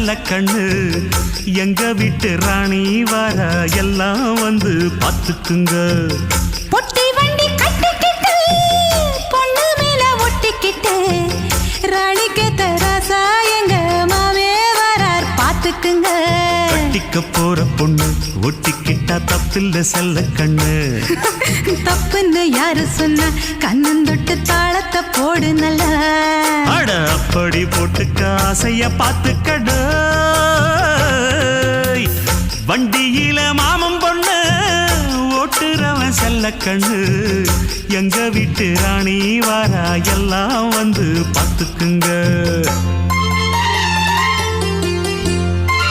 செல்ல கண்ணு எங்க வீட்டு ராணி வர எல்லாம் வந்து பார்த்துக்குங்க. பொட்டி வண்டி கட்டிக்கிட்டு பொண்ணு மேல ஒட்டிக்கிட்டு ராணிக்கு தராசா எங்க மாமே வரார் பார்த்துக்குங்க. கட்டிக்க போற பொண்ணு ஒட்டிக்கிட்டா தப்பில்ல செல்ல கண்ணு. தப்புன்னு யாரு சொன்ன கண்ணந்தொட்டு தாளத்தை போடு நல்லா. அட அப்படி போட்டுக்க ஆசைய பார்த்துக்கடு. வண்டியில மாமன் பொண்ணு ஓட்டுறவன் செல்ல கண்ணு எங்க வீட்டு ராணி வாரா எல்லாம் வந்து பார்த்துக்குங்க.